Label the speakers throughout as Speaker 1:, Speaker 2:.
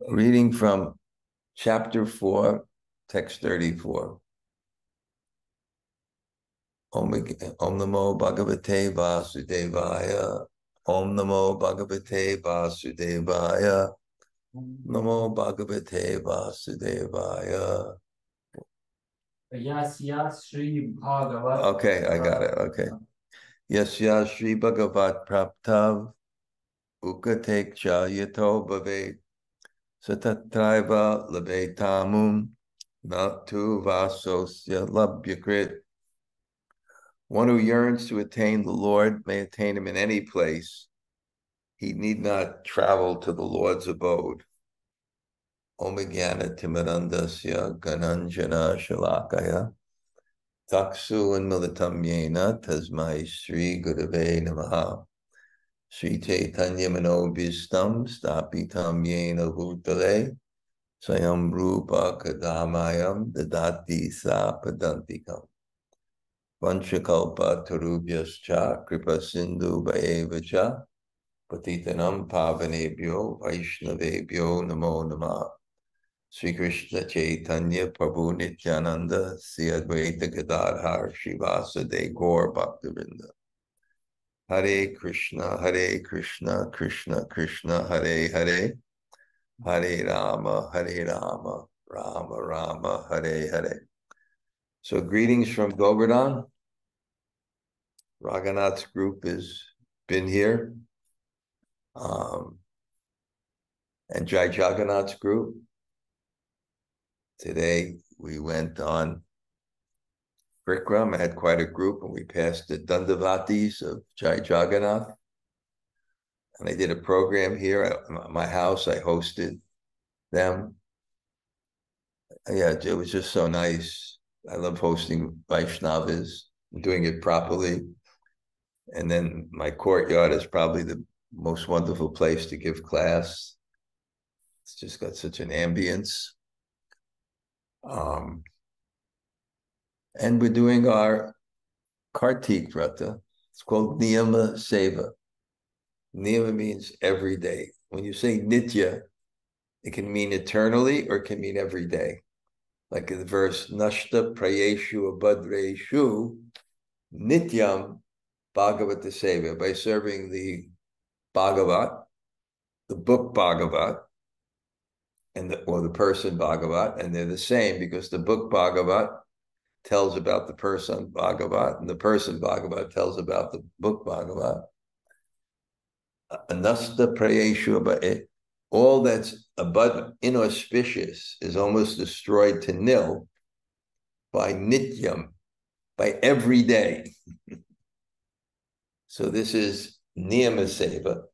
Speaker 1: Reading from chapter 4, text 34. Om Namo Bhagavate Vasudevaya. Om Namo Bhagavate Vasudevaya. Namo Bhagavate Vasudevaya.
Speaker 2: Yasya śrī-bhagavat.
Speaker 1: Okay, I got it. Okay. Yasya śrī-bhagavat-prāptāv utkaṭecchā yato bhavet tatraiva labhetāmuṁ natu vāso lābha-kṛt. One who yearns to attain the Lord may attain him in any place. He need not travel to the Lord's abode. Om Jnana-timirandasya gananjana shalakaya taksu unmilitam yena tasmai śrī-gurave namaha Sri Chaitanya manobhistam stapitam yena bhutale sayam rupa kadamayam dadati sa padantikam vanchakalpa tarubhyascha kripa sindhu bhayevacha patitanam pavanebhyo vaishnavebhyo namo namah. Sri Krishna Chaitanya Prabhu Nityananda Sri Advaita Gadadhar Srivasade Gaur Bhaktivinoda. Hare Krishna, Krishna Krishna, Hare Hare, Hare Rama, Rama Rama, Hare Hare. So greetings from Govardhan. Raghunath's group has been here. And Jai Jagannath's group. Today we went on Bikram. I had quite a group, and we passed the Dandavatis of Jai Jagannath. And I did a program here at my house. I hosted them. Yeah, it was just so nice. I love hosting Vaishnavas, doing it properly. And then my courtyard is probably the most wonderful place to give class. It's just got such an ambience. And we're doing our Kartik Vrata. It's called Niyama Seva. Niyama means every day. When you say Nitya, it can mean eternally or it can mean every day. Like in the verse, Nashta Prayeshu Abhadreshu Nityam Bhagavata Seva. By serving the Bhagavat, the book Bhagavat, or the person Bhagavat, and they're the same because the book Bhagavat tells about the person Bhagavat, and the person Bhagavat tells about the book Bhagavat. Anasta Prayeshu, all that's inauspicious is almost destroyed to nil by Nityam, by every day. So this is Niyama Seva.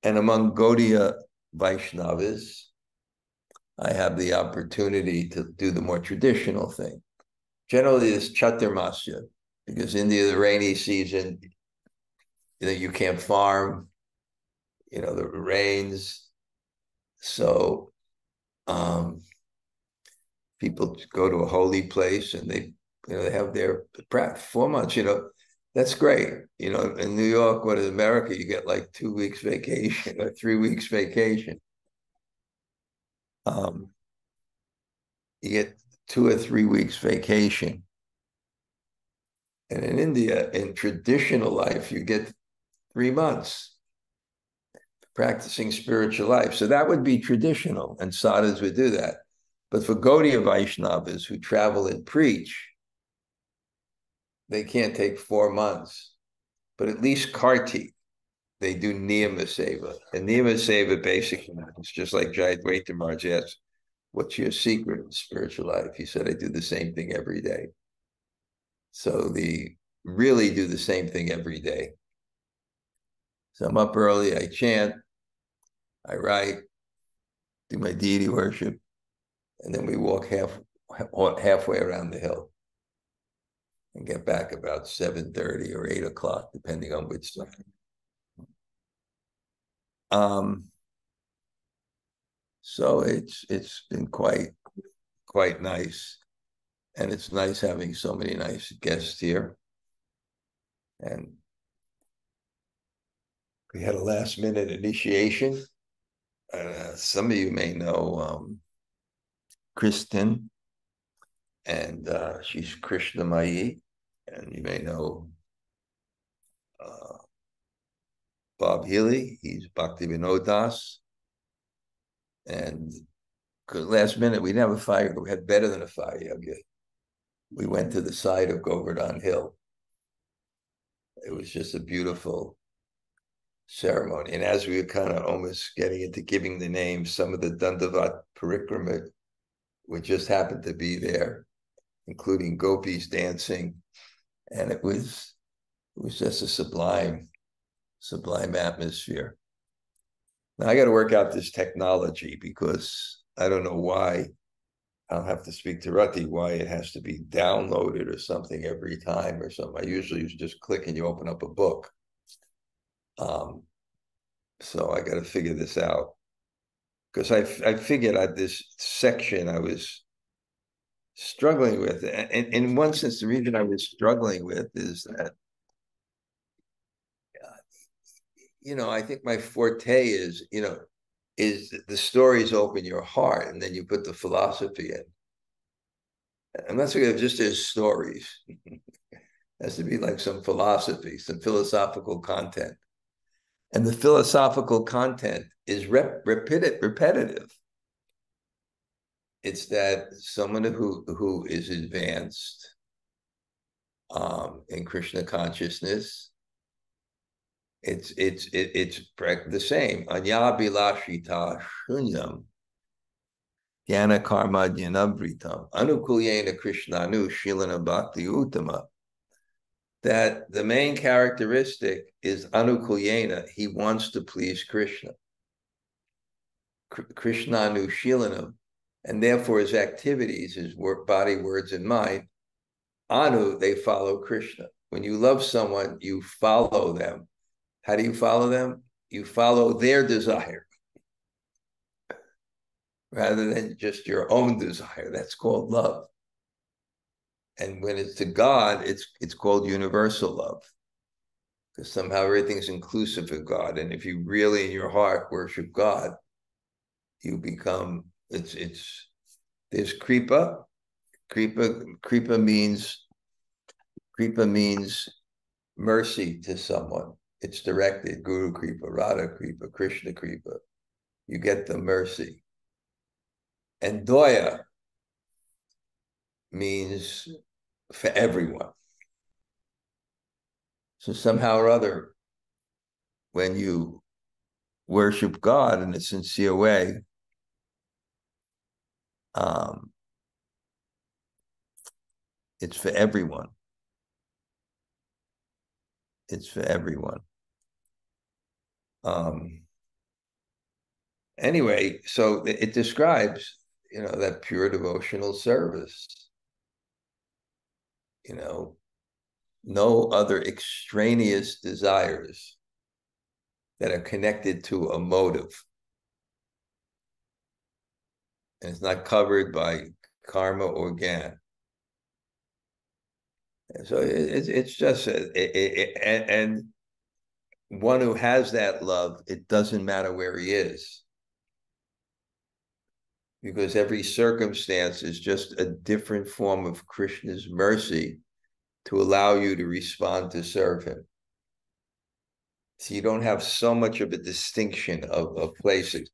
Speaker 1: And among Gaudiya Vaishnavas, I have the opportunity to do the more traditional thing. Generally, it's Chaturmasya, because in the rainy season, you can't farm, the rains. So people go to a holy place and they have their 4 months, that's great. In New York, in America, you get like 2 weeks vacation or 3 weeks vacation. You get 2 or 3 weeks vacation. And in India, in traditional life, you get 3 months practicing spiritual life. So that would be traditional, and sadhus would do that. But for Gaudiya Vaishnavas who travel and preach, they can't take 4 months. But at least Kartik, they do Niyama Seva. And Niyama Seva basically, it's just like Jayadvaita Maharaj asked, what's your secret in spiritual life? He said, I do the same thing every day. So really do the same thing every day. So I'm up early, I chant, I write, do my deity worship, and then we walk halfway around the hill and get back about 7:30 or 8 o'clock, depending on which time. So it's been quite nice, and it's nice having so many nice guests here. And we had a last-minute initiation. some of you may know Kristen, and she's Krishnamayi, and you may know Bob Healy. He's Bhaktivinoda Das, and last minute we didn't have a fire. We had better than a fire. We went to the side of Govardhan Hill. It was just a beautiful ceremony. And as we were kind of almost getting into giving the names, some of the Dandavat Parikrama would just happen to be there, including gopis dancing. And it was just a sublime atmosphere. Now I got to work out this technology because I don't know why. I'll have to speak to Rati why it has to be downloaded or something every time or something. I usually just click and you open up a book. So I got to figure this out because I figured out this section I was struggling with. And in one sense, the reason I was struggling with is that, I think my forte is the stories open your heart and then you put the philosophy in. I'm not saying just as stories. It has to be like some philosophy, some philosophical content. And the philosophical content is repetitive. It's that someone who is advanced in Krishna consciousness, it's the same. Anya bilashita shunyam jnana karma jnanabritam anukulyena krishnanu shilana bhakti uttama. That the main characteristic is anukulyena. He wants to please Krishna. Krishnanu shilanam, and therefore his activities, his work, body, words, and mind, anu, they follow Krishna. When you love someone, you follow them. How do you follow them? You follow their desire rather than just your own desire. That's called love. And when it's to God, it's called universal love, because somehow everything's inclusive of God. And if you really in your heart worship God, you become there's kripa. Kripa means mercy to someone. It's directed, Guru Kripa, Radha Kripa, Krishna Kripa. You get the mercy. And Doya means for everyone. So somehow or other, when you worship God in a sincere way, it's for everyone. It's for everyone. Anyway, so it describes, that pure devotional service. No other extraneous desires that are connected to a motive. And it's not covered by karma or gyan. And so it's just, and one who has that love, it doesn't matter where he is, because every circumstance is just a different form of Krishna's mercy to allow you to respond to serve him. So you don't have so much of a distinction of places,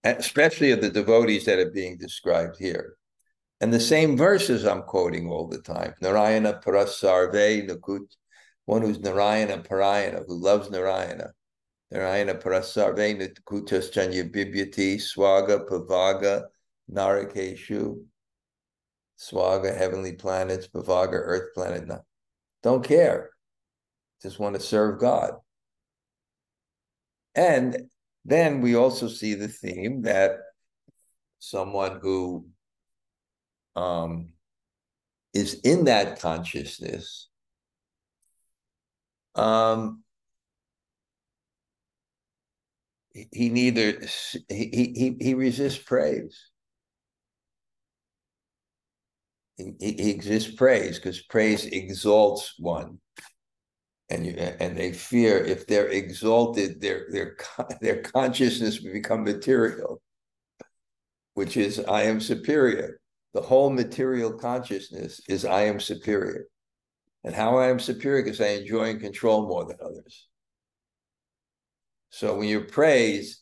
Speaker 1: especially of the devotees that are being described here. And the same verses I'm quoting all the time. Narayana parasarve nakut, one who's Narayana parayana, who loves Narayana. Narayana parasarve nakutas chanya bibhyati, swaga pavaga narakeshu. Swaga, heavenly planets, pavaga, earth planet. Don't care. Just want to serve God. And then we also see the theme that someone who is in that consciousness, he resists praise. He exists praise because praise exalts one. and they fear if they're exalted, their consciousness will become material, which is I am superior. The whole material consciousness is I am superior. And how I am superior? Because I enjoy and control more than others. So when you praise,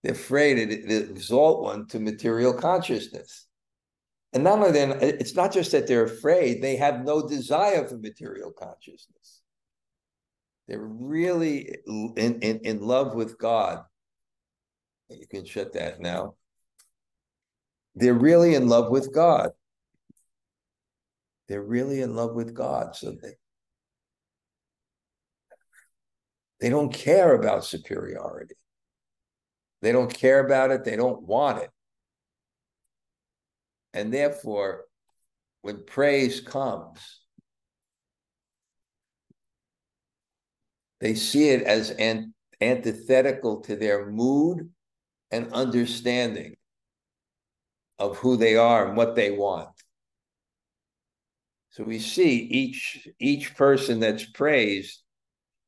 Speaker 1: they're afraid it exalt one to material consciousness. And not only then, it's not just that they're afraid, they have no desire for material consciousness. They're really in love with God. You can shut that now. They're really in love with God. They're really in love with God. So they don't care about superiority. They don't care about it. They don't want it. And therefore, when praise comes, they see it as antithetical to their mood and understanding of who they are and what they want. So we see each person that's praised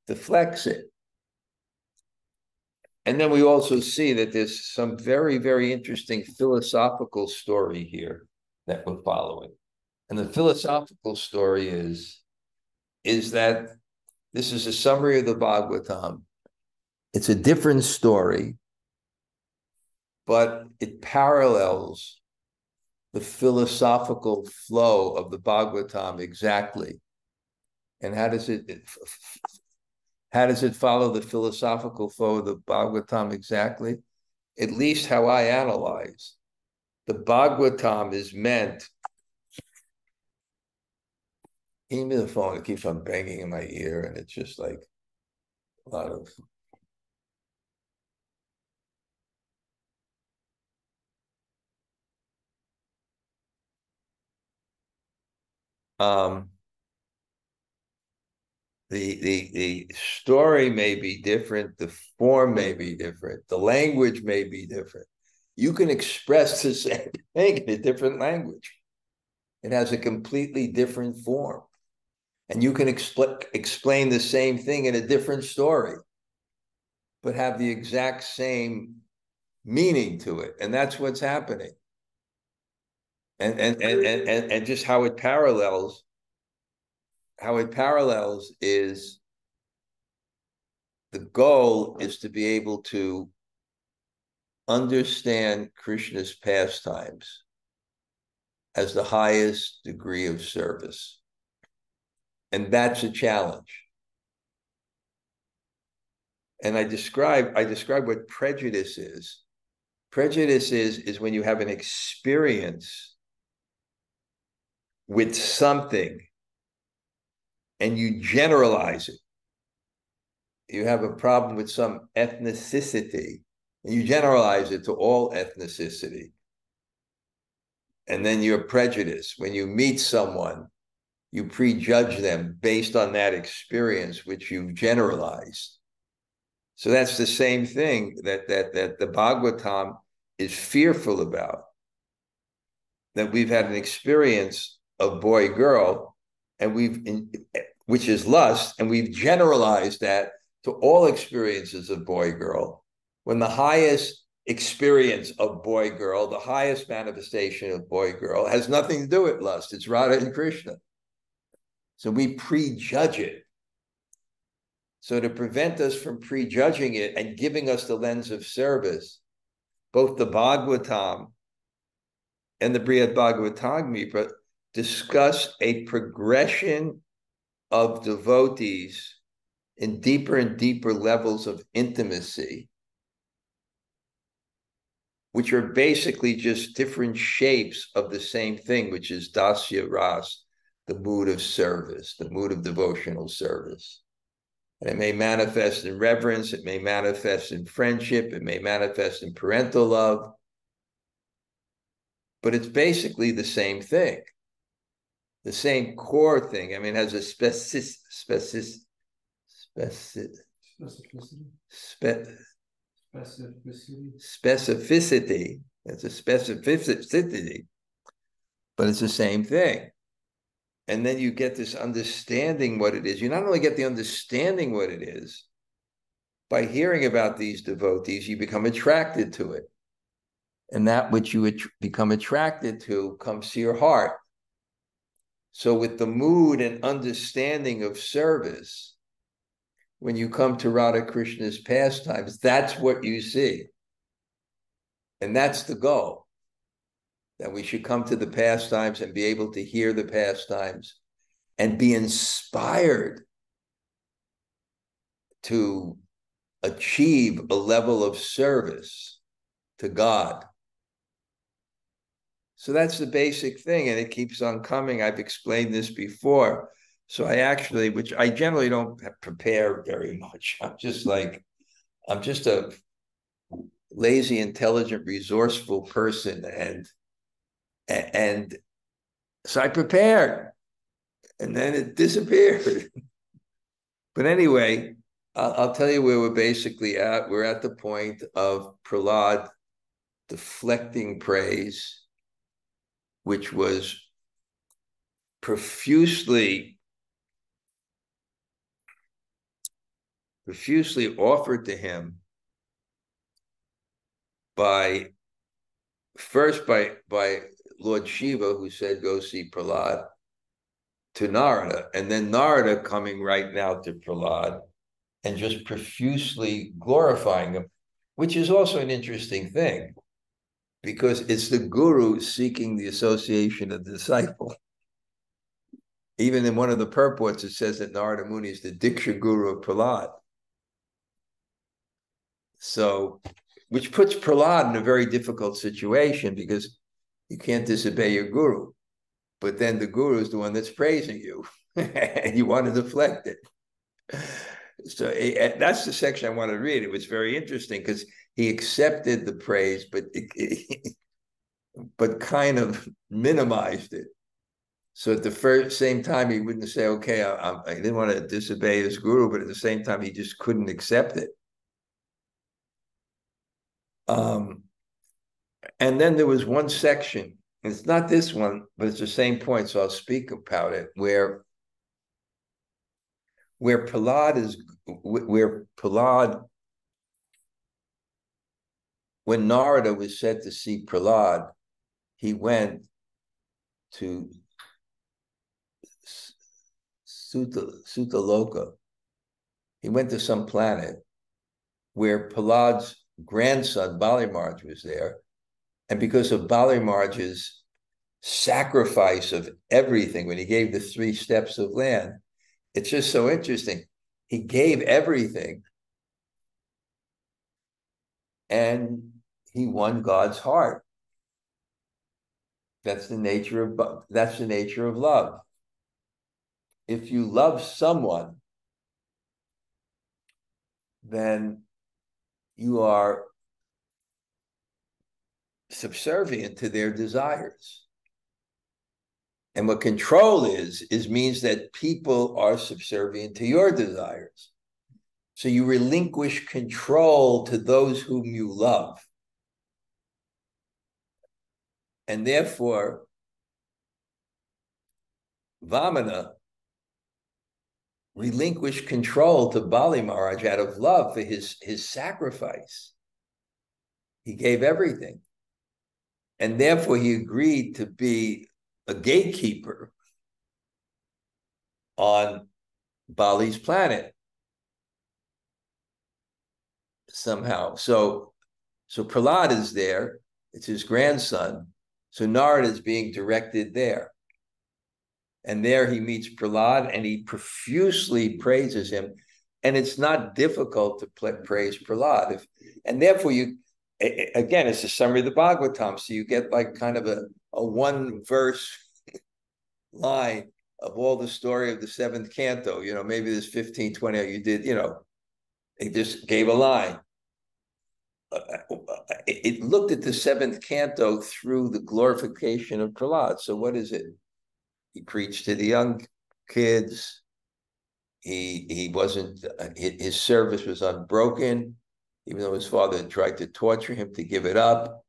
Speaker 1: deflects it. And then we also see that there's some very, very interesting philosophical story here that we're following. And the philosophical story is that this is a summary of the Bhagavatam. It's a different story, but it parallels the philosophical flow of the Bhagavatam exactly. And how does it follow the philosophical flow of the Bhagavatam exactly? At least how I analyze. The Bhagavatam is meant. Give me the phone, it keeps on banging in my ear, and it's just like a lot of the story may be different, the form may be different, the language may be different. You can express the same thing in a different language. It has a completely different form. And you can explain the same thing in a different story, but have the exact same meaning to it. And that's what's happening. And just how it parallels is the goal is to be able to understand Krishna's pastimes as the highest degree of service. And that's a challenge. And I describe what prejudice is. Prejudice is when you have an experience with something and you generalize it. You have a problem with some ethnicity and you generalize it to all ethnicity. And then you're prejudiced. When you meet someone, you prejudge them based on that experience which you've generalized. So that's the same thing that the Bhagavatam is fearful about. That we've had an experience of boy-girl, and which is lust, and we've generalized that to all experiences of boy-girl, when the highest experience of boy-girl, the highest manifestation of boy-girl, has nothing to do with lust. It's Radha and Krishna. So we prejudge it. So to prevent us from prejudging it and giving us the lens of service, both the Bhagavatam and the Bṛhad-bhāgavatāmṛta discuss a progression of devotees in deeper and deeper levels of intimacy, which are basically just different shapes of the same thing, which is dasya ras, the mood of service, the mood of devotional service. And it may manifest in reverence, it may manifest in friendship, it may manifest in parental love, but it's basically the same thing, the same core thing. I mean, it has a specificity. It's a specificity, but it's the same thing. And then you get this understanding what it is. You not only get the understanding what it is, by hearing about these devotees, you become attracted to it. And that which you become attracted to comes to your heart. So with the mood and understanding of service, when you come to Radha Krishna's pastimes, that's what you see. And that's the goal, that we should come to the pastimes and be able to hear the pastimes and be inspired to achieve a level of service to God. So that's the basic thing, and it keeps on coming. I've explained this before. So I actually, which I generally don't prepare very much. I'm just a lazy, intelligent, resourceful person. And so I prepared, and then it disappeared. But anyway, I'll tell you where we're basically at. We're at the point of Bṛhad deflecting praise, which was profusely offered to him by Lord Shiva, who said, go see Bṛhad, to Narada, and then Narada coming right now to Bṛhad and just profusely glorifying him, which is also an interesting thing, because it's the guru seeking the association of the disciple. Even in one of the purports, it says that Narada Muni is the Diksha Guru of Bṛhad. So, which puts Bṛhad in a very difficult situation, because you can't disobey your guru. But then the guru is the one that's praising you, and you want to deflect it. So that's the section I want to read. It was very interesting because he accepted the praise, but kind of minimized it. So at the same time, he wouldn't say, okay, I didn't want to disobey his guru, but at the same time, he just couldn't accept it. And then there was one section, and it's not this one, but it's the same point, so I'll speak about it, where Bṛhad, when Narada was said to see Bṛhad, he went to Sutaloka. He went to some planet where Bṛhad's grandson, Bali-Marj, was there. And because of Bali-Marj's sacrifice of everything, when he gave the 3 steps of land, it's just so interesting. He gave everything, and he won God's heart. That's the nature of love. If you love someone, then you are subservient to their desires. And what control means that people are subservient to your desires. So you relinquish control to those whom you love. And therefore, Vamana relinquished control to Bali Maharaj out of love for his sacrifice. He gave everything. And therefore, he agreed to be a gatekeeper on Bali's planet somehow. So Bṛhad is there. It's his grandson. So Narada is being directed there. And there he meets Bṛhad, and he profusely praises him. And it's not difficult to praise Bṛhad. And therefore, again, it's a summary of the Bhagavatam. So you get like kind of a one verse line of all the story of the 7th canto. Maybe there's 15, 20, you did, he just gave a line. It looked at the 7th canto through the glorification of Bṛhad. So what is it? He preached to the young kids. He wasn't, his service was unbroken, even though his father had tried to torture him to give it up.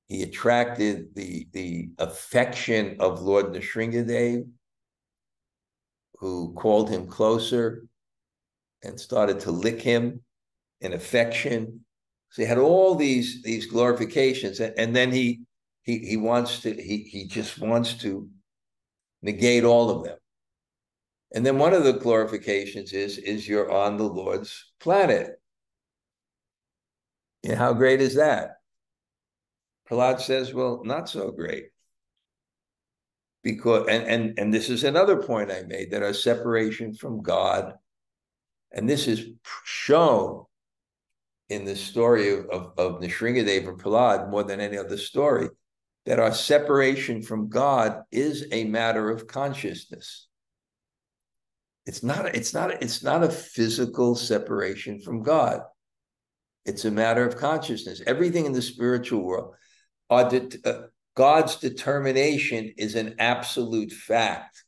Speaker 1: he attracted the affection of Lord Nrsimhadev, who called him closer and started to lick him in affection. So he had all these glorifications, and then he just wants to negate all of them. And then one of the glorifications is you're on the Lord's planet. And how great is that? Prahlad says, well, not so great. Because and this is another point I made, that our separation from God, and this is shown in the story of Nrsimhadev and Prahlad more than any other story, that our separation from God is a matter of consciousness. It's not a physical separation from God. It's a matter of consciousness. Everything in the spiritual world, God's determination is an absolute fact.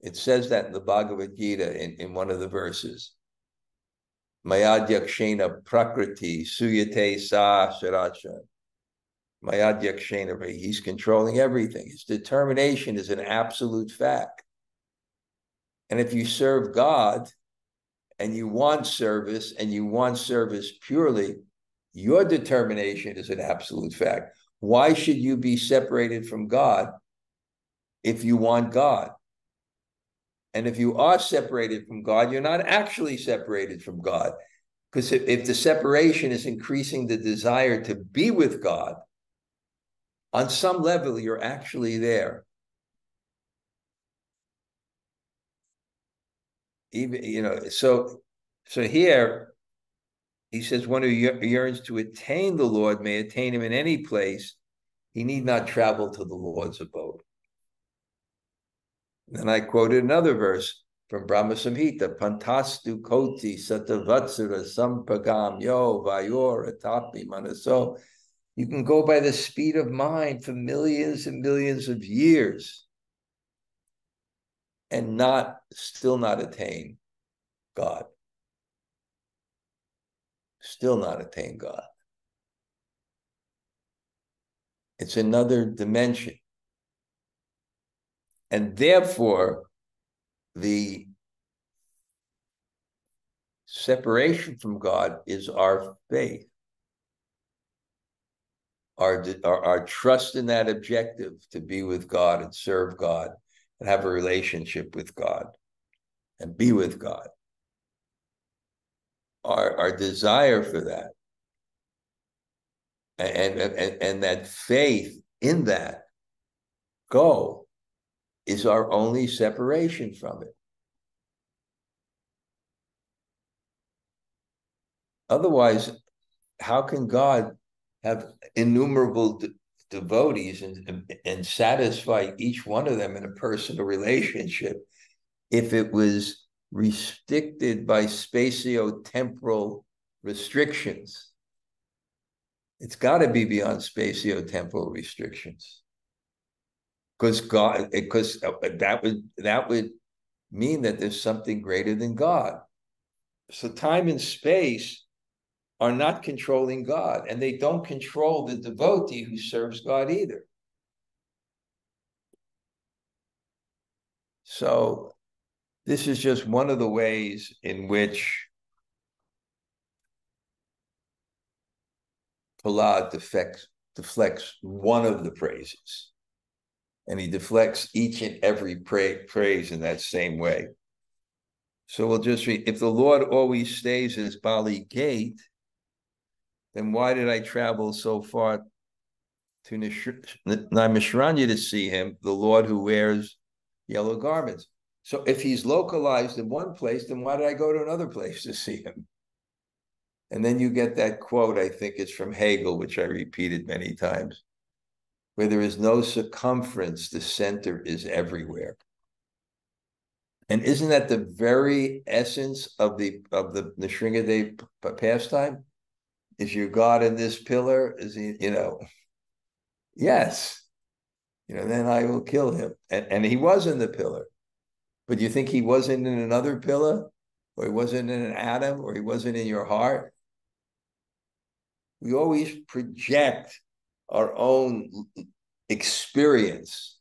Speaker 1: It says that in the Bhagavad Gita in one of the verses. Mayadhyakshena prakriti suyate sa sharacha. Mayadhyakshena, he's controlling everything. His determination is an absolute fact. And if you serve God and you want service purely, your determination is an absolute fact. Why should you be separated from God if you want God? And if you are separated from God, you're not actually separated from God. Because if the separation is increasing the desire to be with God, on some level, you're actually there. Even, so here he says, one who yearns to attain the Lord may attain him in any place. He need not travel to the Lord's abode. And I quoted another verse from Brahma Samhita, Pantastu koti satavatsura sampagam yo vayor atapi manaso. You can go by the speed of mind for millions and millions of years and still not attain God. Still not attain God. It's another dimension. And therefore, the separation from God is our faith, our trust in that objective to be with God and serve God and have a relationship with God and be with God. Our desire for that and that faith in that goal is our only separation from it. Otherwise, how can God have innumerable devotees and satisfy each one of them in a personal relationship if it was restricted by spatio-temporal restrictions? It's got to be beyond spatio-temporal restrictions. Because that would mean that there's something greater than God. So time and space are not controlling God, and they don't control the devotee who serves God either. So this is just one of the ways in which Prahlad deflects one of the praises. And he deflects each and every praise in that same way. So we'll just read, if the Lord always stays at Bali Gate, then why did I travel so far to Naimisharanya to see him, the Lord who wears yellow garments? So if he's localized in one place, then why did I go to another place to see him? And then you get that quote, I think it's from Hegel, which I repeated many times. Where there is no circumference, the center is everywhere. And isn't that the very essence of the Nrsimhadev pastime? Is your God in this pillar? Is he, yes. Then I will kill him. And he was in the pillar. But you think he wasn't in another pillar? Or he wasn't in an atom? Or he wasn't in your heart? we always project our own experience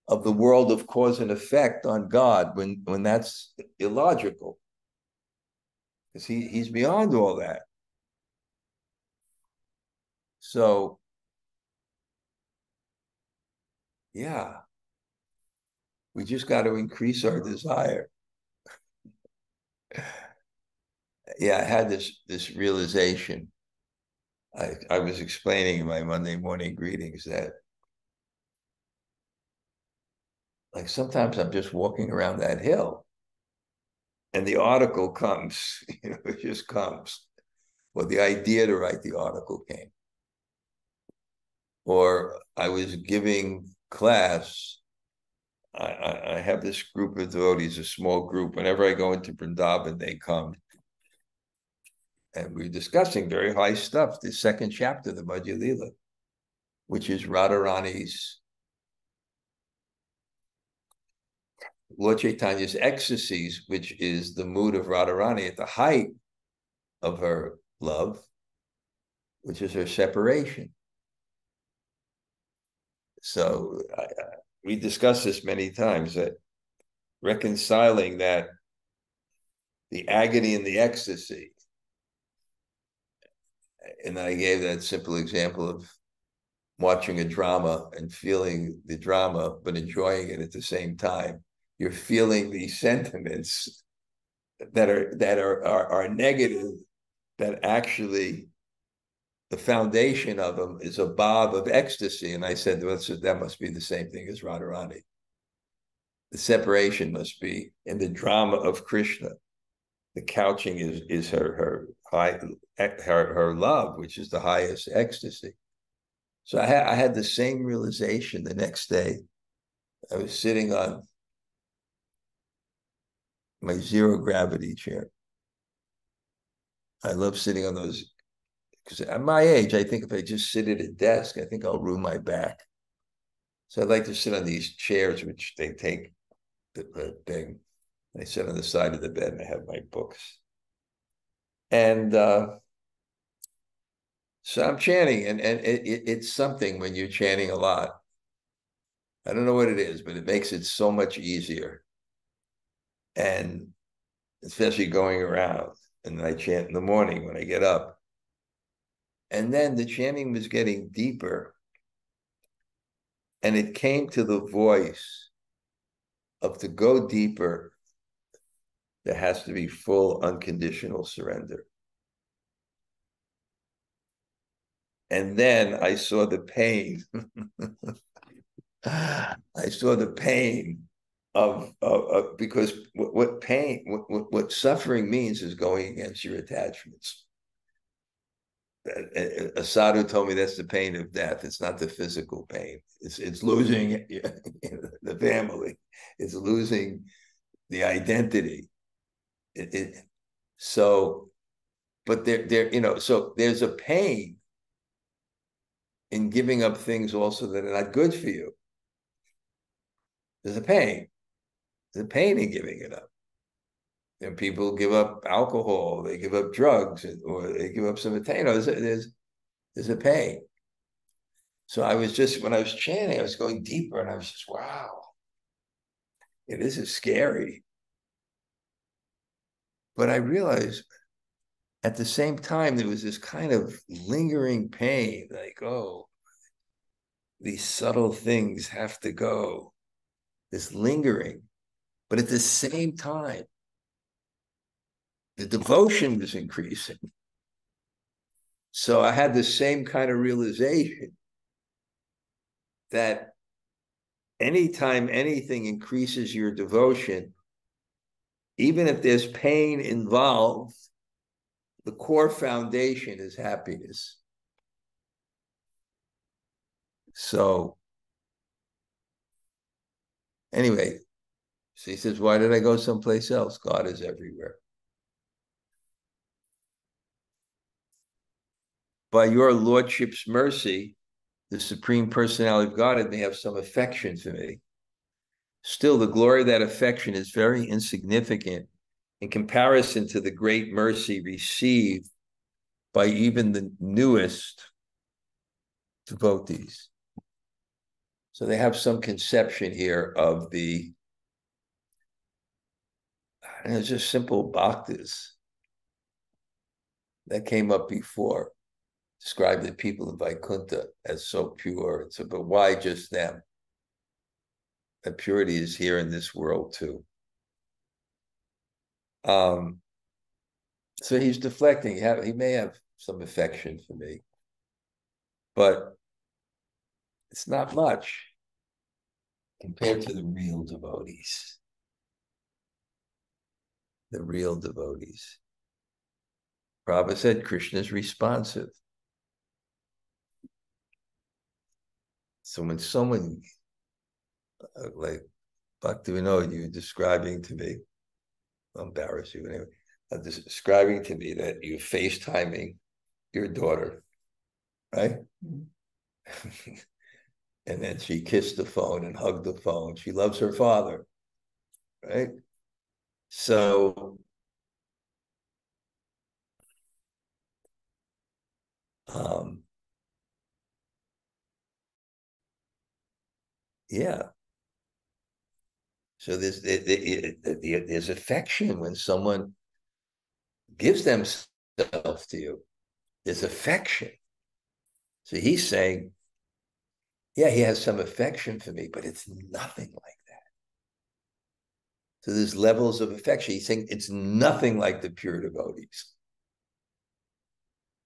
Speaker 1: of the world of cause and effect on God when that's illogical. Because he's beyond all that. So, yeah, we just got to increase our desire. Yeah, I had this realization. I was explaining in my Monday morning greetings that, like, sometimes I'm just walking around that hill and the article comes, it just comes. Or the idea to write the article came. Or I was giving class. I have this group of devotees, a small group. Whenever I go into Vrindavan, they come. And we're discussing very high stuff. The second chapter, the Madhya Lila, which is Radharani's, Lord Chaitanya's ecstasies, which is the mood of Radharani at the height of her love, which is her separation. So we discussed this many times, that reconciling that the agony and the ecstasy. And I gave that simple example of watching a drama and feeling the drama, but enjoying it at the same time. You're feeling these sentiments that are negative, that actually the foundation of them is a bhav of ecstasy. And I said, well, that must be the same thing as Radharani. The separation must be in the drama of Krishna. The couching is her love, which is the highest ecstasy. So I had the same realization the next day. I was sitting on my zero gravity chair. I love sitting on those, because at my age, I think if I just sit at a desk, I think I'll ruin my back. So I'd like to sit on these chairs, which they take the thing. I sit on the side of the bed and I have my books. And so I'm chanting, and it's something when you're chanting a lot. I don't know what it is, but it makes it so much easier. And especially going around. And I chant in the morning when I get up. And then the chanting was getting deeper. And it came to the voice of, to go deeper, there has to be full unconditional surrender. And then I saw the pain. I saw the pain of because what suffering means is going against your attachments. A sadhu told me that's the pain of death. It's not the physical pain. It's losing the family. It's losing the identity. So, but so there's a pain in giving up things also that are not good for you. There's a pain. There's a pain in giving it up. And people give up alcohol, they give up drugs, or they give up some there's a pain. So I was just, when I was chanting, I was going deeper, and I was just, wow, this is scary. But I realized at the same time, there was this kind of lingering pain, like, oh, these subtle things have to go, this lingering. But at the same time, the devotion was increasing. So I had the same kind of realization that anytime anything increases your devotion, even if there's pain involved, the core foundation is happiness. So anyway, so he says, why did I go someplace else? God is everywhere. By your Lordship's mercy, the Supreme Personality of Godhead may have some affection for me. Still, the glory of that affection is very insignificant in comparison to the great mercy received by even the newest devotees. So they have some conception here of the, just simple bhaktas that came up before, describe the people in Vaikuntha as so pure. And so, but why just them? That purity is here in this world too. So he's deflecting. He may have some affection for me, but it's not much compared to the real devotees. The real devotees. Prabhupada said Krishna is responsive. So when someone like Bhaktivinoda, you were describing to me, I'll embarrass you anyway, describing to me that you're FaceTiming your daughter, right? And then she kissed the phone and hugged the phone. She loves her father, right? So yeah. So there's affection when someone gives themselves to you. There's affection. So he's saying, yeah, he has some affection for me, but it's nothing like that. So there's levels of affection. He's saying it's nothing like the pure devotees.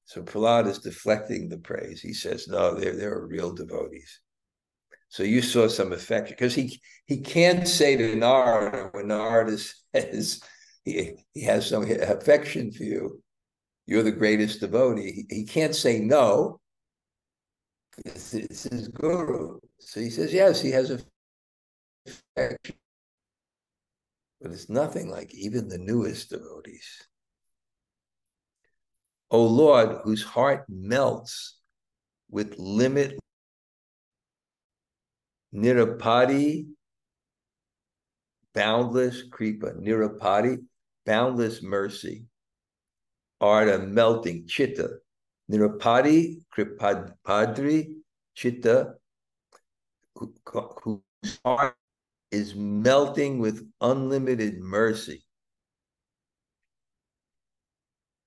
Speaker 1: So Prahlad is deflecting the praise. He says, no, they're real devotees. So you saw some affection, because he can't say to Narada, when Narada says he has some affection for you, you're the greatest devotee. He can't say no. It's his guru. So he says, yes, he has affection. But it's nothing like even the newest devotees. O Lord, whose heart melts with limitless nirapati, boundless kripa, nirapati, boundless mercy, are the melting chitta. Nirapati, kripadri, chitta, whose heart is melting with unlimited mercy.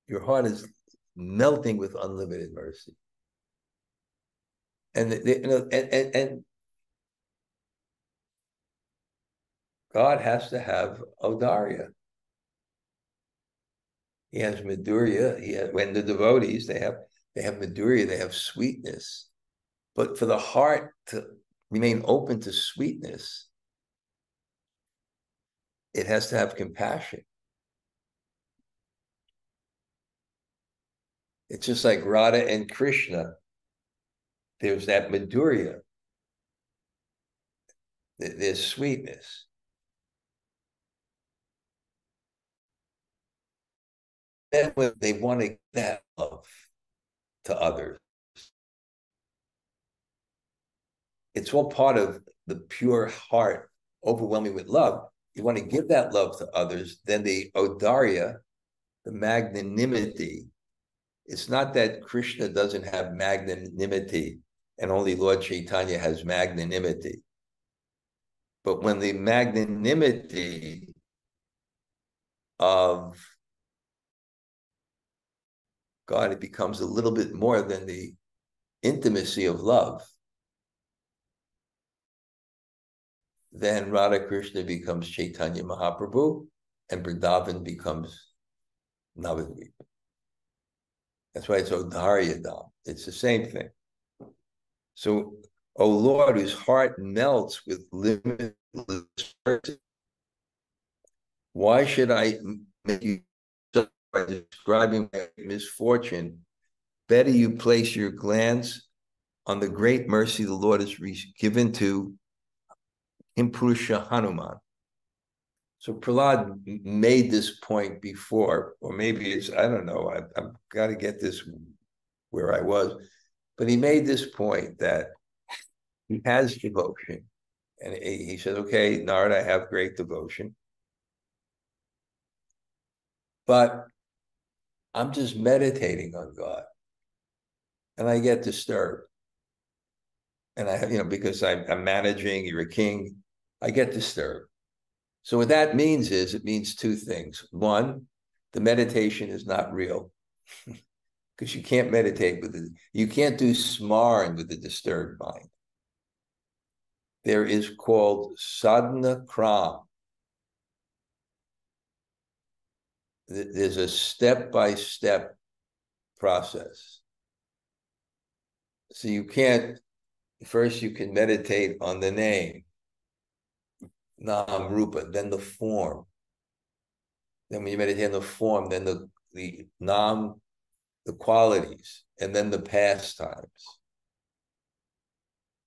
Speaker 1: Your heart is melting with unlimited mercy. And and God has to have Audarya. He has Madhurya. When the devotees, they have Madhurya, they have sweetness. But for the heart to remain open to sweetness, it has to have compassion. It's just like Radha and Krishna. There's that Madhurya. There's sweetness. Then when they want to give that love to others, it's all part of the pure heart overwhelming with love. You want to give that love to others, then the Audarya, the magnanimity. It's not that Krishna doesn't have magnanimity and only Lord Chaitanya has magnanimity. But when the magnanimity of God, it becomes a little bit more than the intimacy of love, then Radha Krishna becomes Chaitanya Mahaprabhu and Vrindavan becomes Navadvip. That's why it's Audarya Dham. It's the same thing. So, O Lord, whose heart melts with limitless mercy, why should I make you by describing my misfortune? Better you place your glance on the great mercy the Lord has given to Impurusha Hanuman. So Prahlad made this point before, or maybe it's, I don't know, I've got to get this where I was, but he made this point that he has devotion. And he said, okay, Narada, I have great devotion. But I'm just meditating on God. And I get disturbed. And because I'm managing, you're a king, I get disturbed. So what that means is, it means two things. One, the meditation is not real, because you can't meditate you can't do smarn with a disturbed mind. There is called sadhana kram. There's a step-by-step process. So first you can meditate on the name, nam rupa, then the form. Then when you meditate on the form, then the nam, the qualities, and then the pastimes.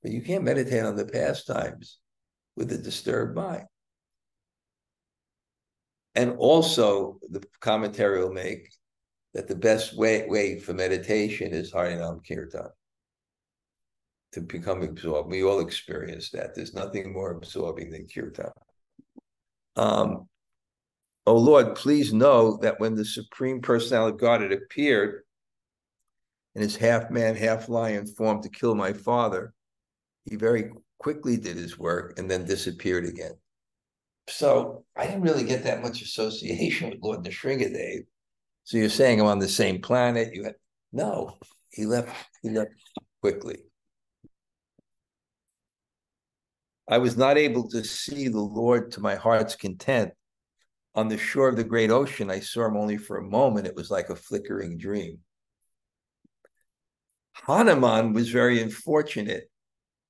Speaker 1: But you can't meditate on the pastimes with a disturbed mind. And also, the commentary will make that the best way for meditation is Harinam Kirtan, to become absorbed. We all experience that. There's nothing more absorbing than Kirtan. Oh Lord, please know that when the Supreme Personality of God had appeared in his half man, half lion form to kill my father, he very quickly did his work and then disappeared again. So I didn't really get that much association with Lord Nrsingadev. So you're saying I'm on the same planet? No, he left quickly. I was not able to see the Lord to my heart's content. On the shore of the great ocean, I saw him only for a moment. It was like a flickering dream. Hanuman was very unfortunate.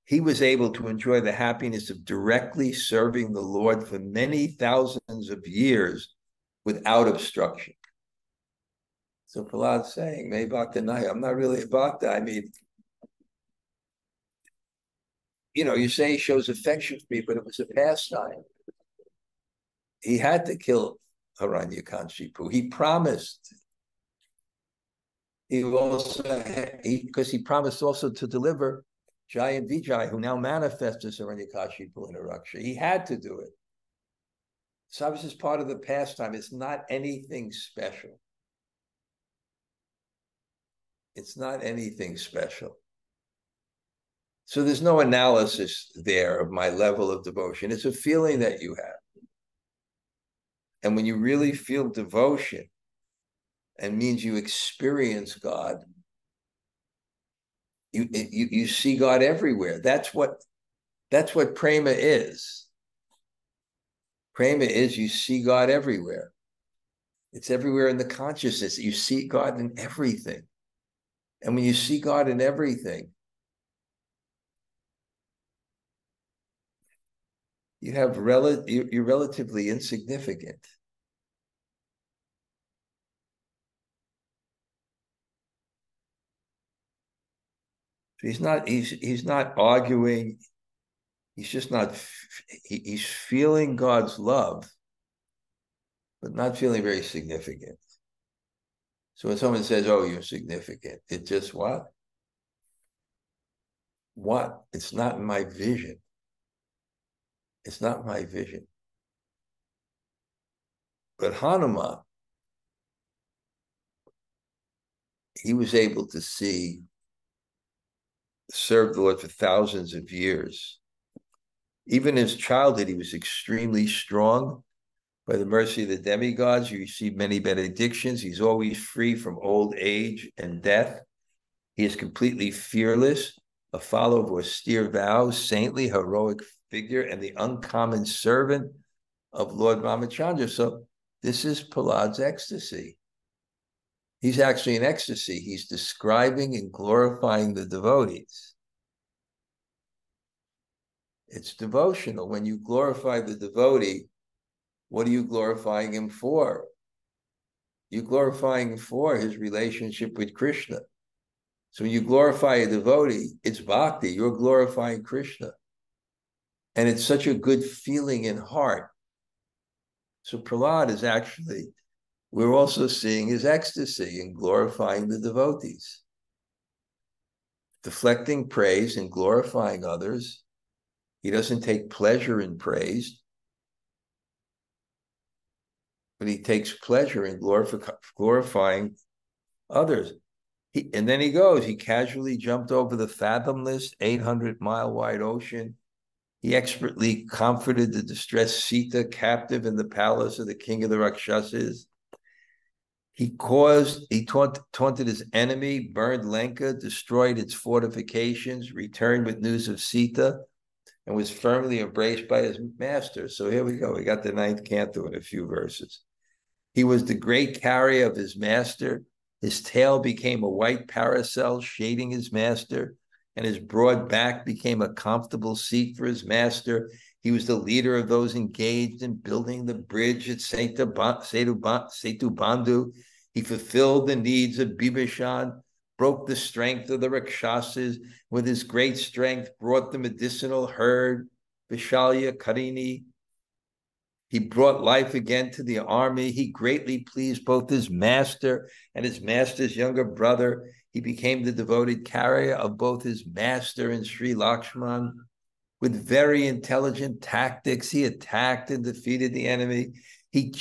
Speaker 1: He was able to enjoy the happiness of directly serving the Lord for many thousands of years without obstruction. So Prahlad's saying, "Me bhakta nahi." I'm not really a bhakta. I mean, you say he shows affection for me, but it was a pastime. He had to kill Hiranyakashipu. He promised. Because he promised also to deliver Jai and Vijay, who now manifest as Hiranyakashipu in a Raksha. He had to do it. So this is part of the pastime. It's not anything special. It's not anything special. So there's no analysis there of my level of devotion. It's a feeling that you have. And when you really feel devotion, it means you experience God. You see God everywhere. That's what prema is. Prema is you see God everywhere. It's everywhere in the consciousness. You see God in everything. And when you see God in everything, you're relatively insignificant. He's not arguing. He's just not. He's feeling God's love, but not feeling very significant. So when someone says, "Oh, you're significant," it's just what? What? It's not my vision. It's not my vision. But Hanuman, he was able to serve the Lord for thousands of years. Even in his childhood, he was extremely strong. By the mercy of the demigods, he received many benedictions. He's always free from old age and death. He is completely fearless, a follower of austere vows, saintly, heroic figure, and the uncommon servant of Lord Ramachandra. So this is Prahlad's ecstasy. He's actually in ecstasy. He's describing and glorifying the devotees. It's devotional. When you glorify the devotee, what are you glorifying him for? You're glorifying him for his relationship with Krishna. So when you glorify a devotee, it's bhakti. You're glorifying Krishna. And it's such a good feeling in heart. So Prahlad is actually, we're also seeing his ecstasy in glorifying the devotees. Deflecting praise and glorifying others. He doesn't take pleasure in praise, but he takes pleasure in glorifying others. And then he goes, he casually jumped over the fathomless 800-mile wide ocean. He expertly comforted the distressed Sita, captive in the palace of the king of the Rakshasas. He taunted his enemy, burned Lanka, destroyed its fortifications, returned with news of Sita, and was firmly embraced by his master. So here we go. We got the 9th canto in a few verses. He was the great carrier of his master. His tail became a white parasol shading his master, and his broad back became a comfortable seat for his master. He was the leader of those engaged in building the bridge at Setu Bandhu. He fulfilled the needs of Bibhishan, broke the strength of the Rakshasas. With his great strength, brought the medicinal herd, Vishalya Karini. He brought life again to the army. He greatly pleased both his master and his master's younger brother. He became the devoted carrier of both his master and Sri Lakshman. With very intelligent tactics, he attacked and defeated the enemy. He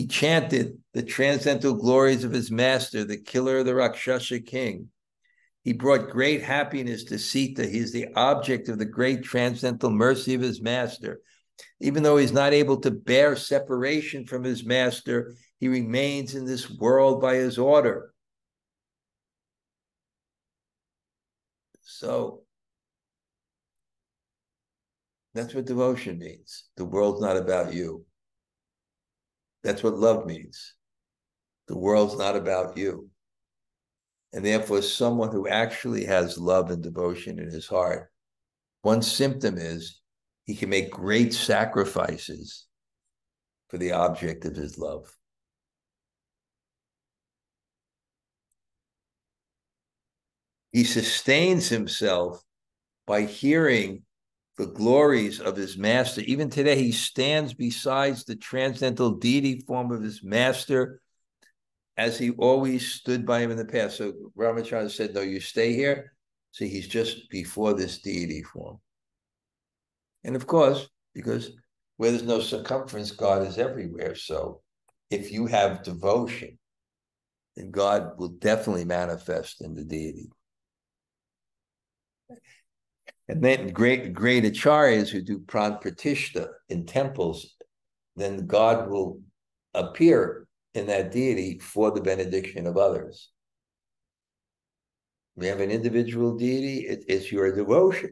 Speaker 1: chanted the transcendental glories of his master, the killer of the Rakshasa king. He brought great happiness to Sita. He is the object of the great transcendental mercy of his master. Even though he's not able to bear separation from his master, he remains in this world by his order. So that's what devotion means. The world's not about you. That's what love means. The world's not about you. And therefore, someone who actually has love and devotion in his heart, one symptom is he can make great sacrifices for the object of his love. He sustains himself by hearing the glories of his master. Even today, he stands beside the transcendental deity form of his master as he always stood by him in the past. So Ramachandra said, no, you stay here. So he's just before this deity form. And of course, because where there's no circumference, God is everywhere. So if you have devotion, then God will definitely manifest in the deity. And then great acharyas who do pran pratishtha in temples, then God will appear in that deity for the benediction of others. We have an individual deity, it's your devotion.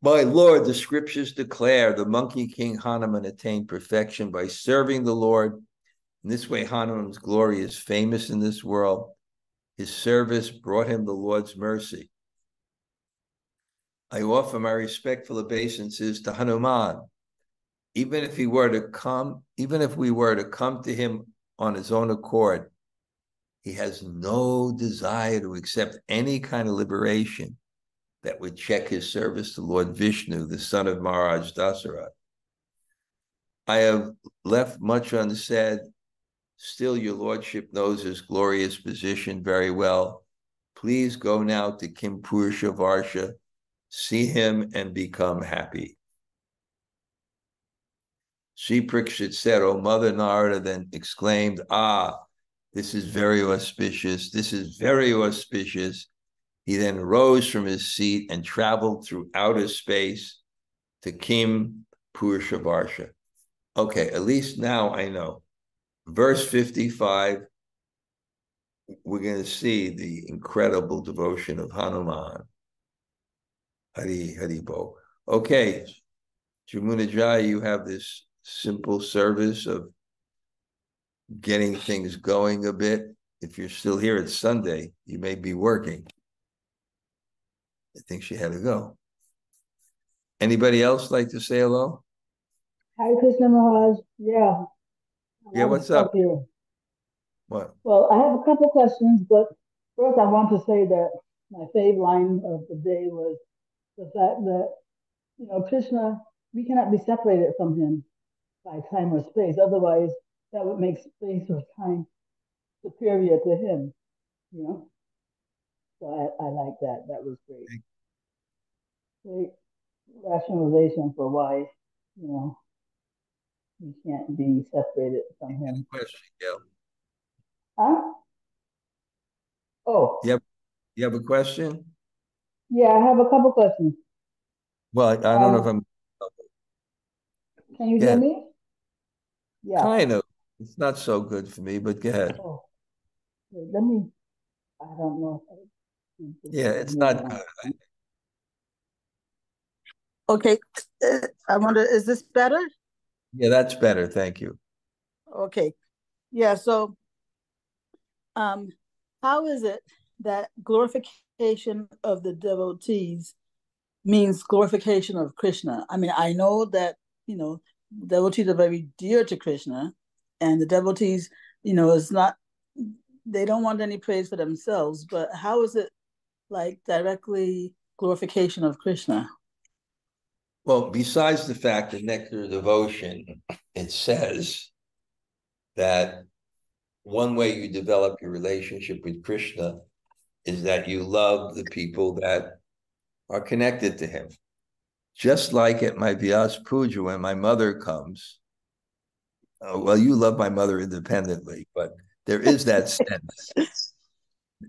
Speaker 1: My Lord, the scriptures declare the monkey king Hanuman attained perfection by serving the Lord. In this way, Hanuman's glory is famous in this world. His service brought him the Lord's mercy. I offer my respectful obeisances to Hanuman. Even if we were to come to him on his own accord, he has no desire to accept any kind of liberation that would check his service to Lord Vishnu, the son of Maharaj Dasarath. I have left much unsaid. Still, your lordship knows his glorious position very well. Please go now to Kim Purusha Varsha, see him and become happy. Sri Parikshit said, O Mother Narada then exclaimed, this is very auspicious. This is very auspicious. He then rose from his seat and traveled through outer space to Kim Purusha Varsha. Okay, at least now I know. Verse 55, we're going to see the incredible devotion of Hanuman. Hari Bo. Okay, Jamuna Jai, you have this simple service of getting things going a bit. If you're still here, it's Sunday. You may be working. I think she had to go. Anybody else like to say hello?
Speaker 3: Hi, Krishna Maharaj. Yeah.
Speaker 1: Yeah, what's up?
Speaker 3: Here.
Speaker 1: What?
Speaker 3: Well, I have a couple questions, but first I want to say that my fave line of the day was the fact that, Krishna, we cannot be separated from him by time or space. Otherwise, that would make space or time superior to him, So I like that. That was great. Great rationalization for why, we can't be separated from him.
Speaker 1: Question, Gail.
Speaker 3: Huh? Oh,
Speaker 1: You have a question?
Speaker 3: yeah, I have a couple questions.
Speaker 1: Well, I don't know if I'm.
Speaker 3: Can you hear
Speaker 1: Yeah,
Speaker 3: me? Yeah.
Speaker 1: kind of. It's not so good for me, but go ahead.
Speaker 3: Oh, wait, let me, I don't know if
Speaker 1: Yeah, it's not good.
Speaker 3: Okay, I wonder, is this better?
Speaker 1: Yeah, that's better. Thank you.
Speaker 3: Okay, yeah, so how is it that glorification of the devotees means glorification of Krishna? I mean, I know that, devotees are very dear to Krishna, and the devotees, is not, they don't want any praise for themselves, but how is it like directly glorification of Krishna?
Speaker 1: Well, besides the fact that Nectar of Devotion, it says that one way you develop your relationship with Krishna is that you love the people that are connected to him. Just like at my Vyas Puja, when my mother comes, well, you love my mother independently, but there is that sense.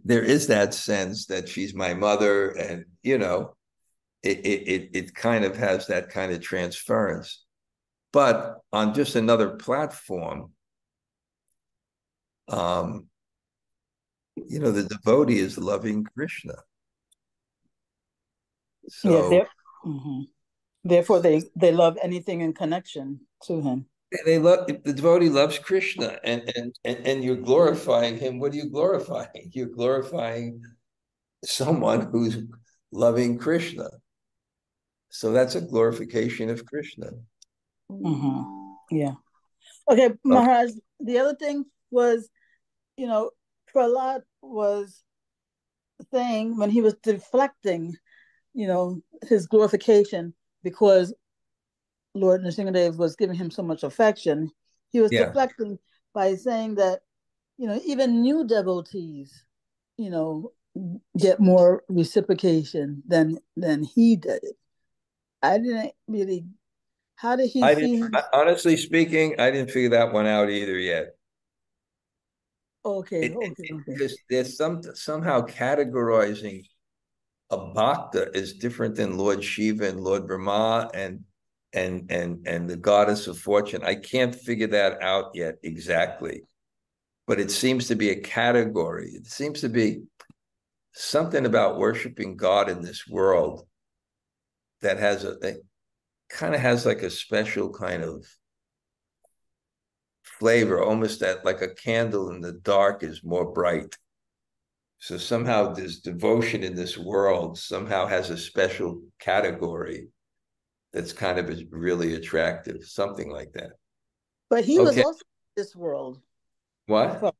Speaker 1: There is that sense that she's my mother, and it kind of has that kind of transference. But on just another platform, the devotee is loving Krishna. So
Speaker 3: Yeah, therefore they love anything in connection to him.
Speaker 1: they love the devotee loves Krishna, and you're glorifying him. What are you glorifying? You're glorifying someone who's loving Krishna. So that's a glorification of Krishna.
Speaker 3: Yeah. Okay, Maharaj, the other thing was, Prahlad was saying when he was deflecting, his glorification because Lord Nrsimhadev was giving him so much affection, he was deflecting by saying that, even new devotees, get more reciprocation than he did. I didn't really. How did he see?
Speaker 1: Honestly speaking, I didn't figure that one out either yet.
Speaker 3: Okay.
Speaker 1: Because there's somehow categorizing a bhakta is different than Lord Shiva and Lord Brahma and the goddess of fortune. I can't figure that out yet exactly, but it seems to be a category. It seems to be something about worshiping God in this world that kind of has like a special kind of flavor, almost that like a candle in the dark is more bright. So somehow this devotion in this world somehow has a special category that's kind of really attractive, something like that.
Speaker 3: But he was also in this world.
Speaker 1: What?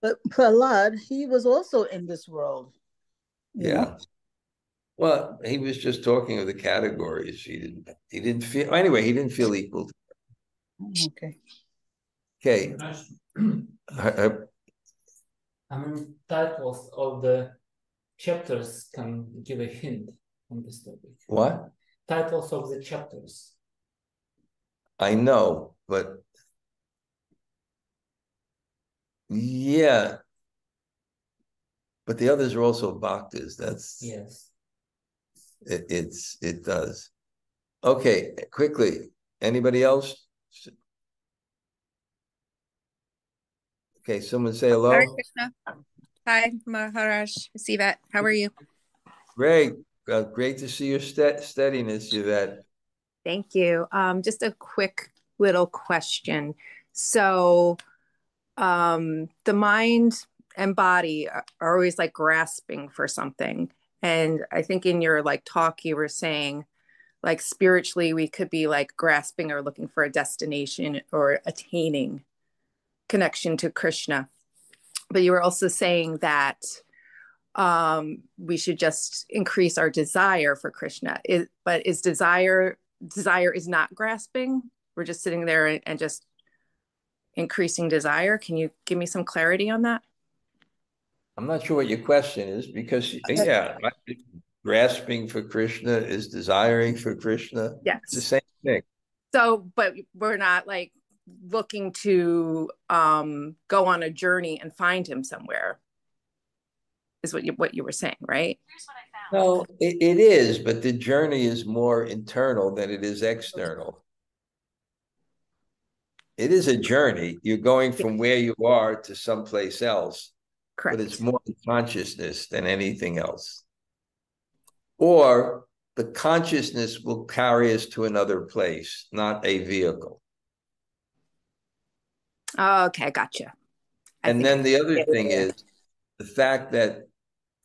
Speaker 3: But Prahlad, he was also in this world. You know?
Speaker 1: Well, he was just talking of the categories. He didn't feel anyway, he didn't feel equal.
Speaker 3: Okay.
Speaker 1: Okay.
Speaker 2: I mean, titles of the chapters can give a hint on this topic.
Speaker 1: What?
Speaker 2: Titles of the chapters.
Speaker 1: I know, but yeah. But the others are also bhaktas. That's
Speaker 2: yes.
Speaker 1: It does. Okay, quickly. Anybody else? Okay, someone say hello.
Speaker 4: Hare Krishna. Hi, Maharaj. Yvette, how are you?
Speaker 1: Great. Great to see your steadiness, Yvette.
Speaker 4: Thank you. Just a quick little question. So the mind and body are always like grasping for something. And I think in your like talk, you were saying like spiritually, we could be like grasping or looking for a destination or attaining connection to Krishna. But you were also saying that we should just increase our desire for Krishna. But is desire is not grasping? We're just sitting there and just increasing desire. Can you give me some clarity on that?
Speaker 1: I'm not sure what your question is because, grasping for Krishna is desiring for Krishna.
Speaker 4: Yes.
Speaker 1: It's the same thing.
Speaker 4: So, but we're not like looking to go on a journey and find him somewhere, is what you were saying, right?
Speaker 1: No, it is, but the journey is more internal than it is external. It is a journey. You're going from where you are to someplace else.
Speaker 4: Correct.
Speaker 1: But it's more consciousness than anything else. Or the consciousness will carry us to another place, not a vehicle.
Speaker 4: Okay, gotcha.
Speaker 1: And then the other thing is the fact that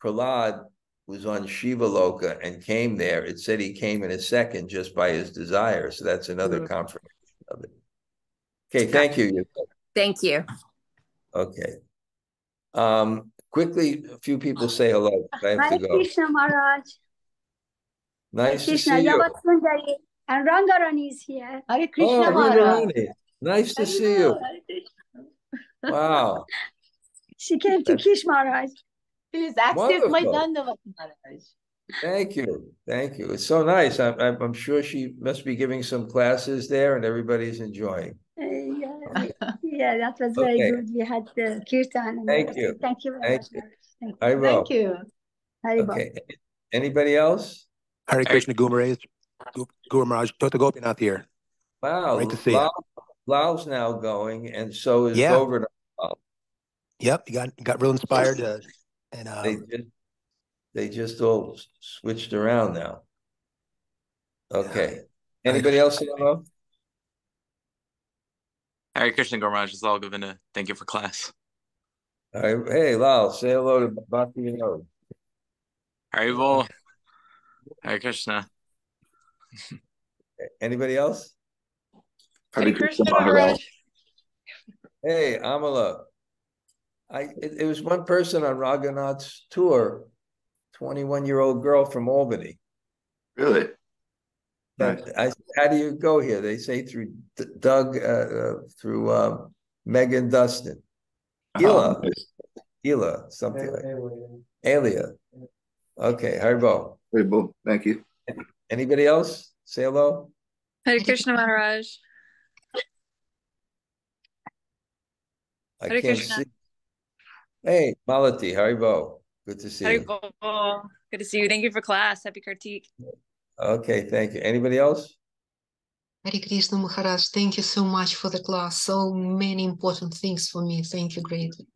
Speaker 1: Prahlad was on Shiva Loka and came there. It said he came in a second just by his desire. So that's another confirmation of it. Okay, thank you.
Speaker 4: Thank you.
Speaker 1: Okay. Quickly, a few people say hello. I have to go.
Speaker 5: Krishna Maharaj.
Speaker 1: Nice to
Speaker 5: Krishna,
Speaker 1: see you.
Speaker 5: Yavat Sundari and Rangarani is here.
Speaker 3: Hare Krishna Maharaj.
Speaker 1: Radharani. Nice to see you. Wow.
Speaker 5: She came to Kish Maharaj.
Speaker 3: Please accept my Dandavat Maharaj.
Speaker 1: Thank you. Thank you. It's so nice. I'm sure she must be giving some classes there and everybody's enjoying.
Speaker 5: Yeah, that was very good. We had the kirtan.
Speaker 1: Thank you.
Speaker 5: Thank you very much.
Speaker 1: Thank
Speaker 3: you.
Speaker 1: Okay. Anybody else?
Speaker 6: Hare Krishna Guru Maharaj, Tota Gopinath here.
Speaker 1: Wow.
Speaker 6: Great to see you.
Speaker 1: Lal's now going, and so is Govardhan.
Speaker 6: Yep, you got real inspired.
Speaker 1: They just all switched around now. Okay. Anybody else say hello?
Speaker 7: Hare Krishna Guru Maharaj, it's all Govinda. Thank you for class.
Speaker 1: All right. Hey, Lal, say hello to Bhakti Vinod.
Speaker 7: Haribol. Hare Krishna.
Speaker 1: Anybody else?
Speaker 8: Hare Krishna Maharaj.
Speaker 1: Hey, Amala. It was one person on Raghunath's tour, 21-year-old girl from Albany.
Speaker 8: Really?
Speaker 1: Nice. I said, how do you go here? They say through Doug, through Megan Dustin. Ila, something like that. Alia. Okay, Haribo.
Speaker 8: Haribo, thank you.
Speaker 1: Anybody else? Say hello.
Speaker 9: Hare Krishna Maharaj.
Speaker 1: I can't see. Hey, Malati, Haribo. Good to see you.
Speaker 9: Haribol. Good to see you. Thank you for class. Happy Kartik.
Speaker 1: Okay, thank you. Anybody else?
Speaker 10: Hare Krishna Maharaj, thank you so much for the class. So many important things for me. Thank you greatly.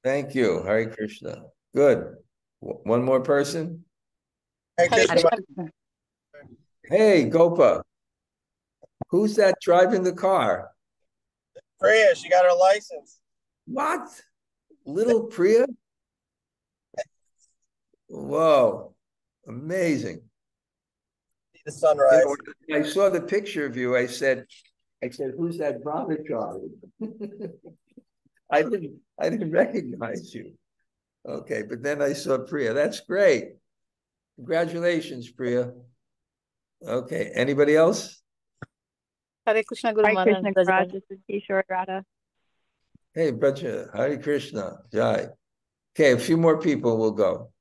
Speaker 1: Thank you. Hare Krishna. Good. One more person?
Speaker 11: Hare Krishna.
Speaker 1: Hey, Gopa. Who's that driving the car?
Speaker 11: Priya, she got her license.
Speaker 1: What? Little Priya? Whoa. Amazing.
Speaker 11: See the sunrise.
Speaker 1: You know, I saw the picture of you. I said, who's that brahmachari? I didn't recognize you. Okay, but then I saw Priya. That's great. Congratulations, Priya. Okay, anybody else?
Speaker 12: Hare Krishna Guru Maharaj. This is Kishore Radha.
Speaker 1: Hey, Braja, Hare Krishna, Jai. Okay, a few more people will go.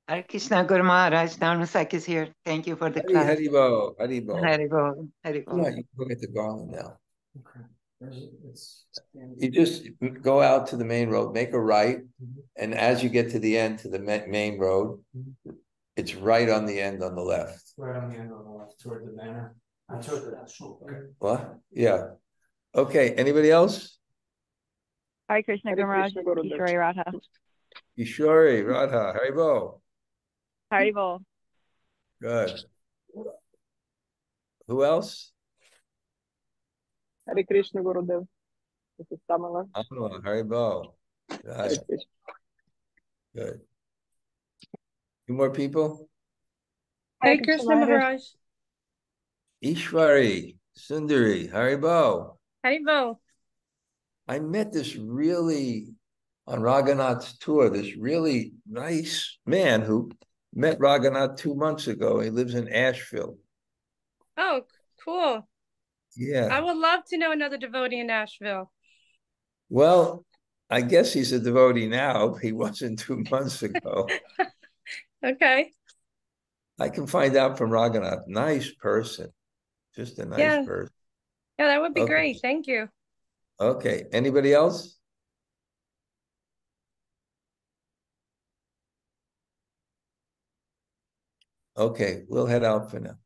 Speaker 13: Hare Krishna Guru Maharaj, Dharmasak is here. Thank you for the class.
Speaker 1: Haribo, Haribo.
Speaker 13: Haribo, Haribo.
Speaker 1: Yeah, you can look at the garland now. Okay. You just go out to the main road, make a right, and as you get to the end, to the main road, it's right on the end on the left.
Speaker 2: Right on the end on the left, toward the banner. Toward the
Speaker 1: What? Yeah. Okay, anybody else?
Speaker 12: Hare Krishna Guru Maharaj, Kishore Radha.
Speaker 1: Kishore Radha, Haribo.
Speaker 12: Haribol.
Speaker 1: Good. Who else?
Speaker 14: Hare Krishna Gurudev. This is Tamala.
Speaker 1: Tamala, Haribo. Good. Two more people?
Speaker 9: Hare Krishna Maharaj.
Speaker 1: Ishwari, Sundari, Haribo.
Speaker 9: Haribol.
Speaker 1: I met this really, on Raghunath's tour, this really nice man who met Raghunath 2 months ago. He lives in Asheville.
Speaker 9: Oh, cool.
Speaker 1: Yeah.
Speaker 9: I would love to know another devotee in Nashville.
Speaker 1: Well, I guess he's a devotee now. He wasn't 2 months ago.
Speaker 9: Okay.
Speaker 1: I can find out from Raghunath. Nice person. Just a nice person.
Speaker 9: Yeah, that would be
Speaker 1: Okay.
Speaker 9: great. Thank you.
Speaker 1: Okay. Anybody else? Okay, we'll head out for now.